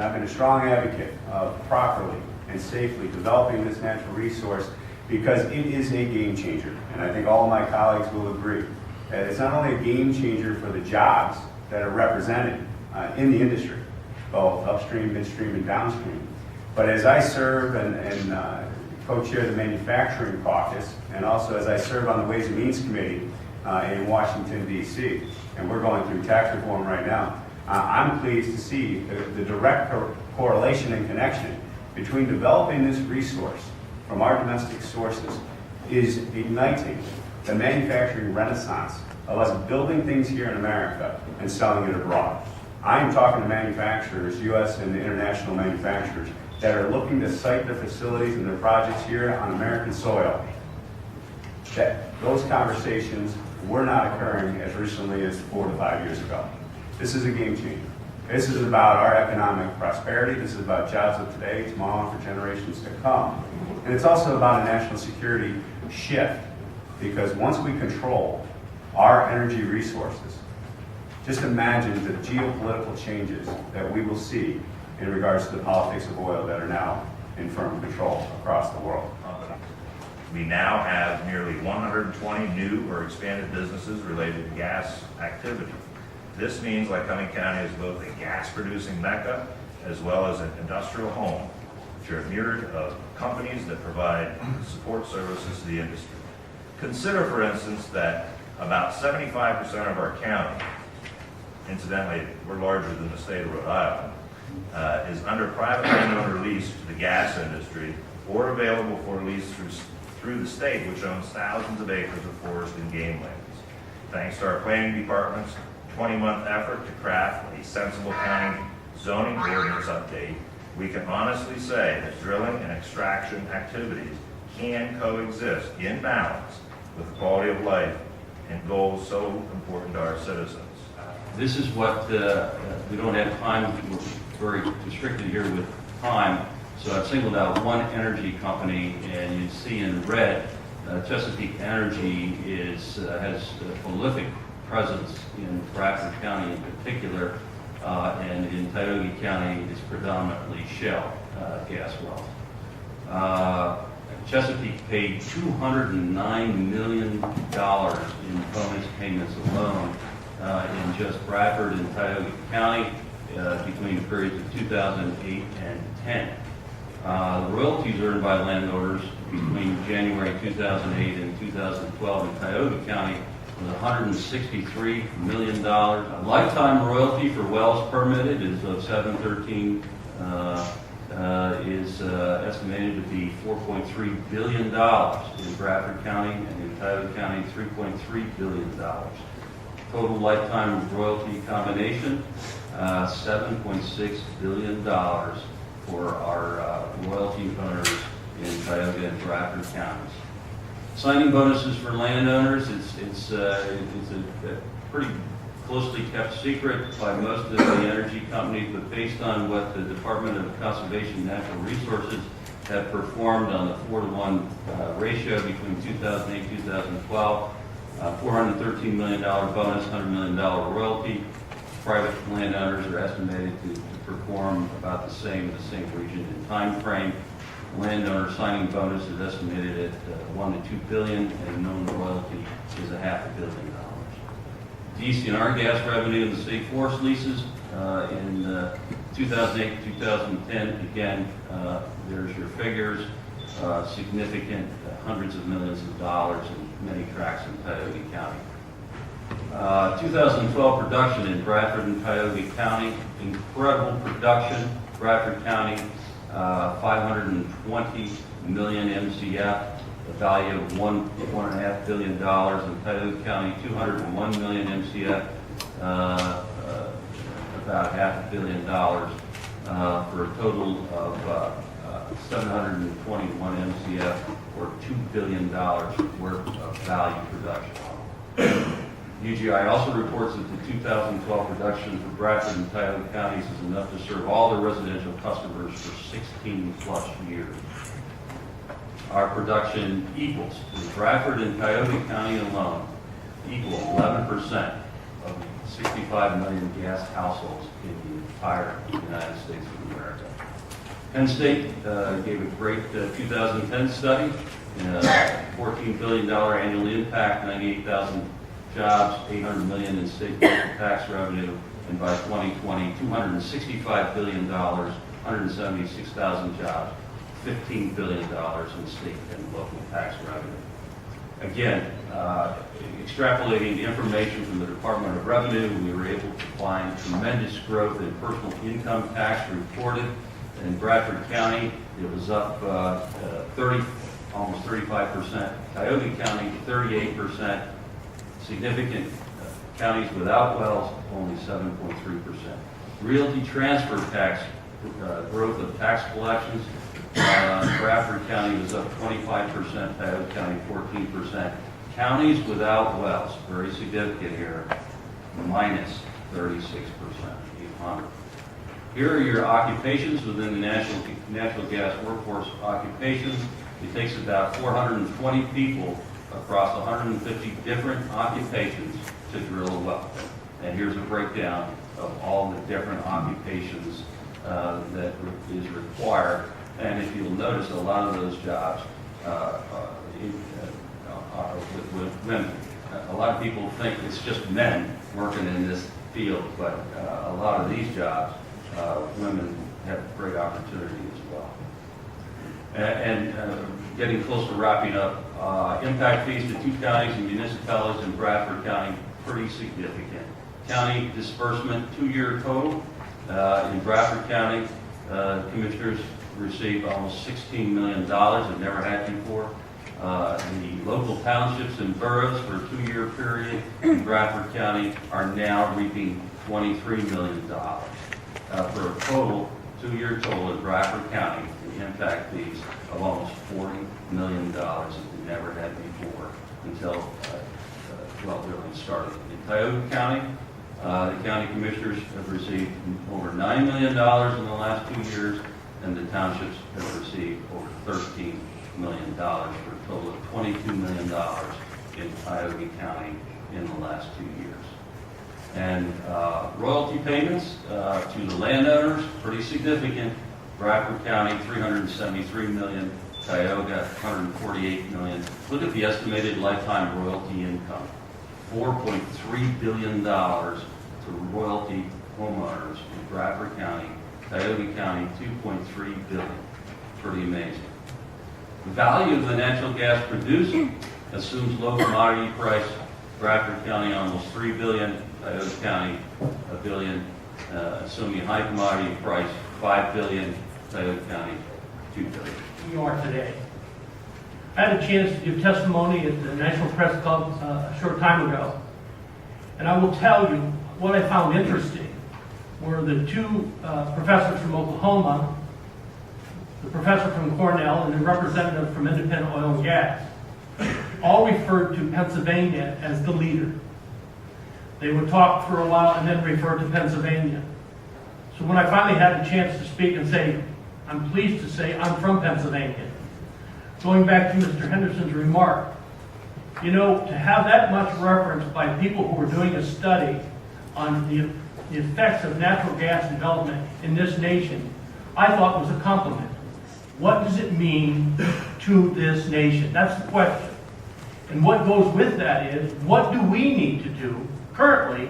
and I've been a strong advocate of properly and safely developing this natural resource because it is a game changer. And I think all of my colleagues will agree that it's not only a game changer for the jobs that are represented in the industry, both upstream, midstream, and downstream, but as I serve and co-chair the Manufacturing Caucus, and also as I serve on the Ways and Means Committee in Washington, D.C., and we're going through tax reform right now, I'm pleased to see the direct correlation and connection between developing this resource from our domestic sources is igniting the manufacturing renaissance of us building things here in America and selling it abroad. I am talking to manufacturers, U.S. and international manufacturers, that are looking to site their facilities and their projects here on American soil. That those conversations were not occurring as recently as 4 to 5 years ago. This is a game changer. This is about our economic prosperity. This is about jobs of today, tomorrow, and for generations to come. And it's also about a national security shift, because once we control our energy resources, just imagine the geopolitical changes that we will see in regards to the politics of oil that are now in firm control across the world. We now have nearly 120 new or expanded businesses related to gas activity. This means Lycoming County is both a gas-producing mecca as well as an industrial home, which are a myriad of companies that provide support services to the industry. Consider, for instance, that about 75% of our county, incidentally, we're larger than the state of Rhode Island, is under private landowner lease to the gas industry or available for lease through the state, which owns thousands of acres of forest and game lands. Thanks to our planning department's 20-month effort to craft a sensible county zoning ordinance update, we can honestly say that drilling and extraction activities can coexist in balance with the quality of life and goals so important to our citizens. This is what, we don't have time, we're very constricted here with time, so I've singled out one energy company, and you see in red, Chesapeake Energy has a prolific presence in Bradford County in particular, and in Tioga County it's predominantly shale gas wells. Chesapeake paid $209 million in bonus payments alone in just Bradford and Tioga County between the periods of 2008 and 10. The royalties earned by landowners between January 2008 and 2012 in Tioga County was $163 million. A lifetime royalty for wells permitted is of 713 is estimated to be $4.3 billion in Bradford County, and in Tioga County, $3.3 billion. Total lifetime royalty combination, $7.6 billion for our royalty owners in Tioga and Bradford counties. Signing bonuses for landowners, it's a pretty closely kept secret by most of the energy companies, but based on what the Department of Conservation and Natural Resources have performed on the 4-to-1 ratio between 2008 and 2012, $413 million bonus, $100 million royalty. Private landowners are estimated to perform about the same in the same region and time frame. Landowner signing bonus is estimated at $1 to $2 billion, and known royalty is $500 million. DCNR gas revenue in the state forest leases in 2008 to 2010. Again, there's your figures. Significant, hundreds of millions of dollars in many tracts in Tioga County. 2012 production in Bradford and Tioga County, incredible production. Bradford County, 520 million MCF, a value of $1.5 billion. In Tioga County, 201 million MCF, about $500 million, for a total of 721 MCF, or $2 billion worth of value production. UGI also reports that the 2012 production for Bradford and Tioga counties is enough to serve all their residential customers for 16 plus years. Our production equals, in Bradford and Tioga County alone, equal 11% of 65 million gas households in the entire United States of America. Penn State gave a great 2010 study, $14 billion annual impact, 98,000 jobs, $800 million in state local tax revenue, and by 2020, $265 billion, 176,000 jobs, $15 billion in state and local tax revenue. Again, extrapolating information from the Department of Revenue, we were able to find tremendous growth in personal income tax reported. In Bradford County, it was up almost 35%. Tioga County, 38%. Significant counties without wells, only 7.3%. Realty transfer tax growth of tax collections. Bradford County was up 25%, Tioga County 14%. Counties without wells, very significant here, minus 36%, 800. Here are your occupations within the natural gas workforce occupations. It takes about 420 people across 150 different occupations to drill a well. And here's a breakdown of all the different occupations that is required. And if you'll notice, a lot of those jobs are with women. A lot of people think it's just men working in this field, but a lot of these jobs, women have great opportunity as well. And getting close to wrapping up, impact fees to 2 counties and municipalities in Bradford County, pretty significant. County disbursement, 2-year total. In Bradford County, commissioners received almost $16 million, they've never had before. The local townships and boroughs for a 2-year period in Bradford County are now reaping $23 million. For a total, 2-year total in Bradford County, the impact fees of almost $40 million that we never had before until, really started. In Tioga County, the county commissioners have received over $9 million in the last 2 years, and the townships have received over $13 million for a total of $22 million in Tioga County in the last 2 years. And royalty payments to the landowners, pretty significant. Bradford County, $373 million. Tioga, $148 million. Look at the estimated lifetime royalty income. $4.3 billion to royalty homeowners in Bradford County. Tioga County, $2.3 billion. Pretty amazing. The value of the natural gas produced assumes low commodity price. Bradford County, almost $3 billion. Tioga County, $1 billion. Assuming high commodity price, $5 billion. Tioga County, $2 billion. You are today. I had a chance to give testimony at the National Press Club a short time ago, and I will tell you what I found interesting were the 2 professors from Oklahoma, the professor from Cornell, and the representative from Independent Oil and Gas, all referred to Pennsylvania as the leader. They would talk for a while and then refer to Pennsylvania. So when I finally had a chance to speak and say, I'm pleased to say I'm from Pennsylvania. Going back to Mr. Henderson's remark, you know, to have that much reference by people who were doing a study on the effects of natural gas development in this nation, I thought was a compliment. What does it mean to this nation? That's the question. And what goes with that is, what do we need to do currently,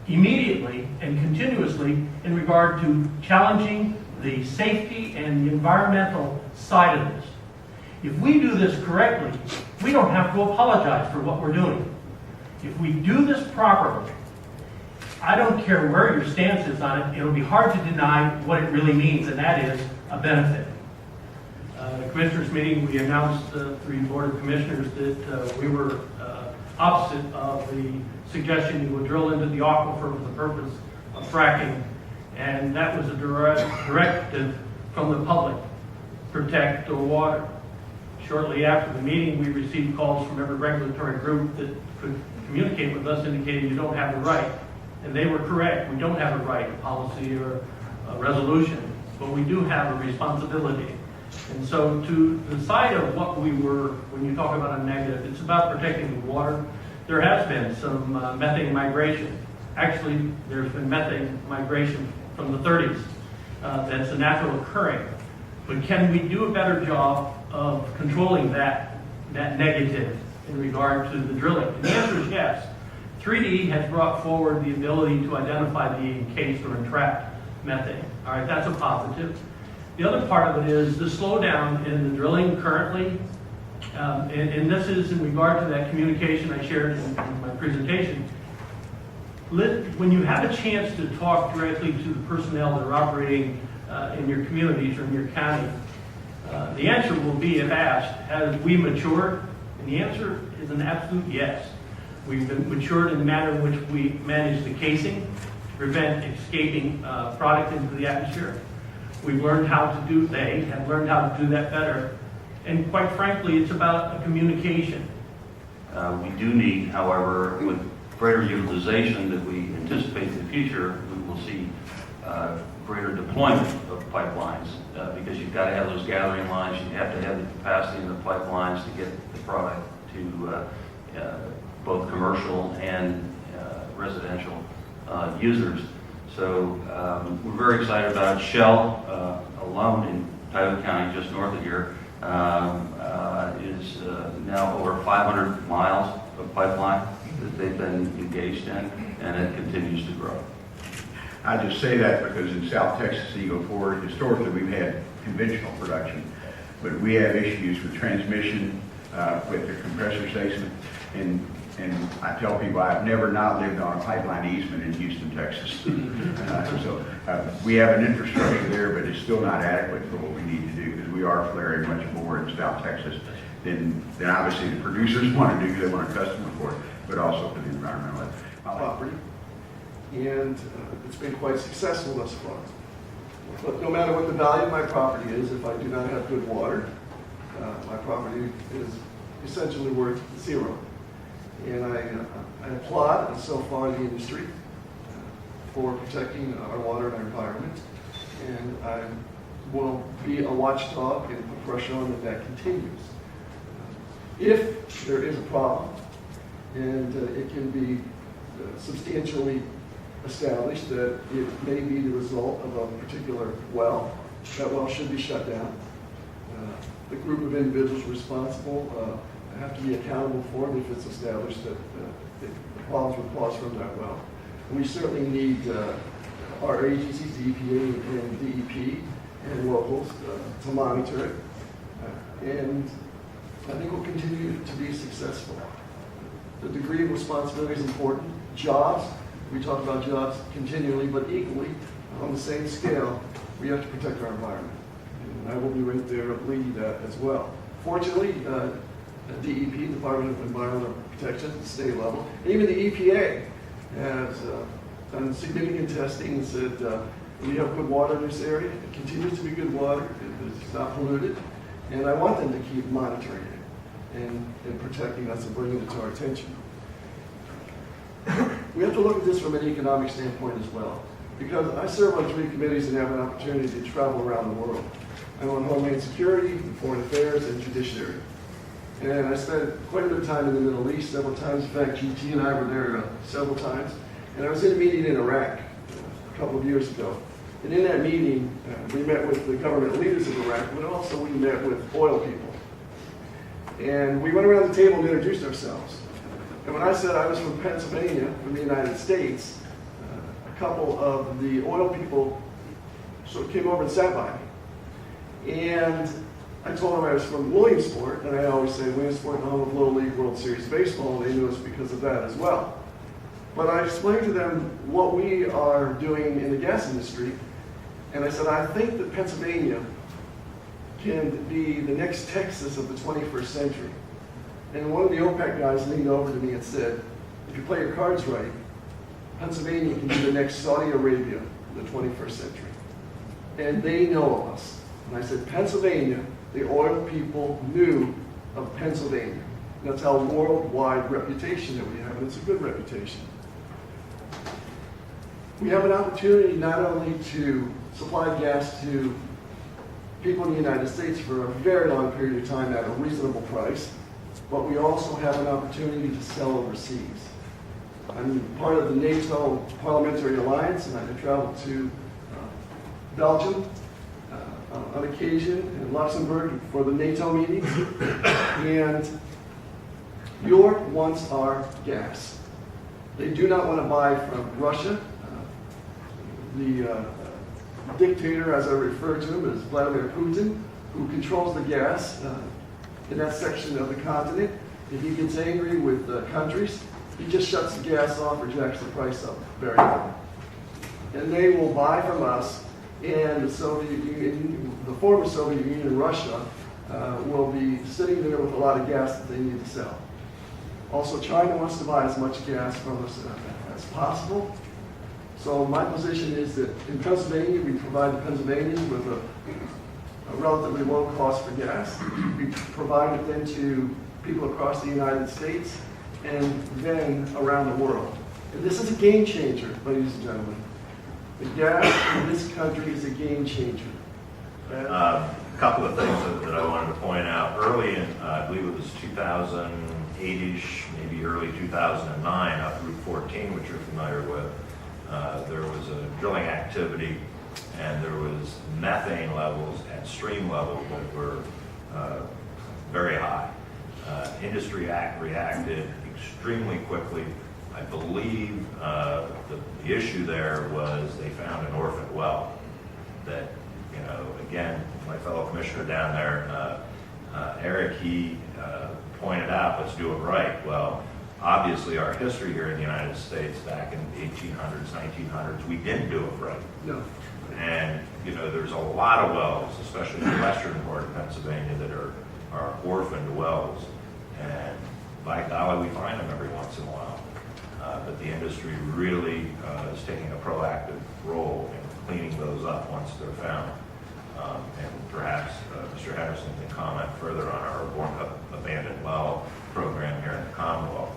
immediately, and continuously in regard to challenging the safety and the environmental side of this? If we do this correctly, we don't have to apologize for what we're doing. If we do this properly, I don't care where your stance is on it, it'll be hard to deny what it really means, and that is a benefit. The Commissioners meeting, we announced to the Board of Commissioners that we were opposite of the suggestion you would drill into the aquifer for the purpose of fracking, and that was a directive from the public, protect the water. Shortly after the meeting, we received calls from every regulatory group that could communicate with us indicating you don't have the right. And they were correct. We don't have a right, a policy or a resolution, but we do have a responsibility. And so to the side of what we were, when you talk about a negative, it's about protecting the water. There has been some methane migration. Actually, there's been methane migration from the 30s. That's a natural occurring. But can we do a better job of controlling that negative in regard to the drilling? And the answer is yes. 3D has brought forward the ability to identify the encased or entrapped methane. All right, that's a positive. The other part of it is the slowdown in the drilling currently, and this is in regard to that communication I shared in my presentation. When you have a chance to talk directly to the personnel that are operating in your communities or in your county, the answer will be, if asked, have we matured? And the answer is an absolute yes. We've been matured in the manner in which we manage the casing to prevent escaping product into the atmosphere. We've learned how to do, they have learned how to do that better. And quite frankly, it's about a communication. We do need, however, with greater utilization that we anticipate in the future, we will see greater deployment of pipelines because you've got to have those gathering lines, you have to have the capacity in the pipelines to get the product to both commercial and residential users. So we're very excited about it. Shell alone in Tioga County, just north of here, is now over 500 miles of pipeline that they've been engaged in, and it continues to grow. I just say that because in South Texas, Eagle Ford, historically we've had conventional production, but we have issues with transmission, with the compressor station, and I tell people I've never not lived on a pipeline easement in Houston, Texas. So we have an infrastructure there, but it's still not adequate for what we need to do because we are flaring much more in South Texas than obviously the producers want to do. They want a customer for it, but also for the environmental property, and it's been quite successful thus far. But no matter what the value of my property is, if I do not have good water, my property is essentially worth zero. And I applaud so far the industry for protecting our water and our environment, and I will be a watchdog and put pressure on that continues. If there is a problem, and it can be substantially established that it may be the result of a particular well, that well should be shut down. The group of individuals responsible have to be accountable for it if it's established that the problems were caused from that well. And we certainly need our agencies, the EPA and DEP and locals to monitor it. And I think we'll continue to be successful. The degree of responsibility is important. Jobs, we talk about jobs continually, but equally, on the same scale, we have to protect our environment. And I will be right there leading that as well. Fortunately, DEP, Department of Environmental Protection, at the state level, and even the EPA has done significant testing and said we have good water in this area. It continues to be good water. It's not polluted. And I want them to keep monitoring it and protecting us and bringing it to our attention. We have to look at this from an economic standpoint as well, because I serve on 3 committees and have an opportunity to travel around the world. I'm on Homeland Security, Foreign Affairs, and Judiciary. And I spent quite a bit of time in the Middle East several times. In fact, GT and I were there several times. And I was in a meeting in Iraq a couple of years ago. And in that meeting, we met with the government leaders of Iraq, but also we met with oil people. And we went around the table and introduced ourselves. And when I said I was from Pennsylvania, from the United States, a couple of the oil people sort of came over and sat by me. And I told them I was from Williamsport, and I always say Williamsport, home of Little League World Series Baseball, and they knew us because of that as well. But I explained to them what we are doing in the gas industry, and I said, I think that Pennsylvania can be the next Texas of the 21st century. And one of the OPEC guys leaned over to me and said, if you play your cards right, Pennsylvania can be the next Saudi Arabia of the 21st century. And they know of us. And I said, Pennsylvania, the oil people knew of Pennsylvania. And that's our worldwide reputation that we have, and it's a good reputation. We have an opportunity not only to supply gas to people in the United States for a very long period of time at a reasonable price, but we also have an opportunity to sell overseas. I'm part of the NATO Parliamentary Alliance, and I travel to Belgium on occasion, and Luxembourg for the NATO meetings. And York wants our gas. They do not want to buy from Russia. The dictator, as I refer to him, is Vladimir Putin, who controls the gas in that section of the continent. If he gets angry with countries, he just shuts the gas off or jacks the price up very low. And they will buy from us, and the Soviet Union, the former Soviet Union, Russia, will be sitting there with a lot of gas that they need to sell. Also, China wants to buy as much gas from us as possible. So my position is that in Pennsylvania, we provide the Pennsylvanians with a relatively low cost for gas. We provide it then to people across the United States and then around the world. And this is a game changer, ladies and gentlemen. The gas in this country is a game changer. A couple of things that I wanted to point out. Early in, I believe it was 2008-ish, maybe early 2009, up Route 14, which you're familiar with, there was a drilling activity, and there was methane levels at stream level that were very high. Industry reacted extremely quickly. I believe the issue there was they found an orphaned well that, you know, again, my fellow commissioner down there, Erick, he pointed out, let's do it right. Well, obviously our history here in the United States back in the 1800s, 1900s, we didn't do it right. No. And, you know, there's a lot of wells, especially in the western part of Pennsylvania, that are orphaned wells. And by golly, we find them every once in a while. But the industry really is taking a proactive role in cleaning those up once they're found. And perhaps Mr. Henderson can comment further on our abandoned well program here in the Commonwealth.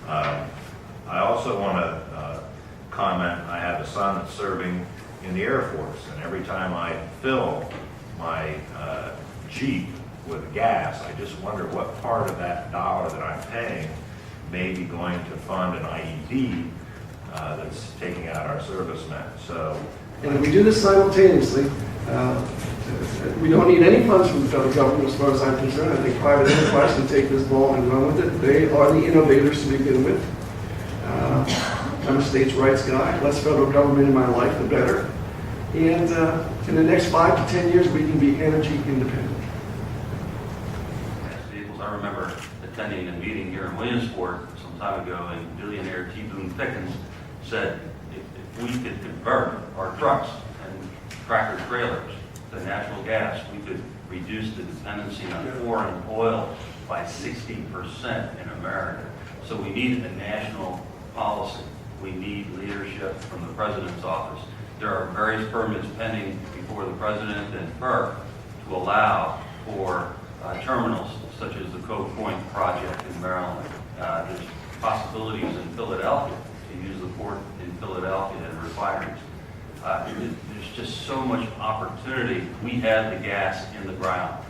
I also want to comment, I have a son that's serving in the Air Force, and every time I fill my Jeep with gas, I just wonder what part of that dollar that I'm paying may be going to fund an IED that's taking out our servicemen. So, And we do this simultaneously. We don't need any funds from the federal government as far as I'm concerned. I think private enterprise can take this ball and run with it. They are the innovators to begin with. I'm a states' rights guy. Less federal government in my life, the better. And in the next 5 to 10 years, we can be energy independent. Staples, I remember attending a meeting here in Williamsport some time ago, and billionaire T. Boone Pickens said if we could convert our trucks and tractor trailers to natural gas, we could reduce the dependency on foreign oil by 60% in America. So we need a national policy. We need leadership from the President's office. There are various permits pending before the President and FERC to allow for terminals such as the Cove Point project in Maryland. There's possibilities in Philadelphia to use the port in Philadelphia and refineries. There's just so much opportunity. We have the gas in the ground.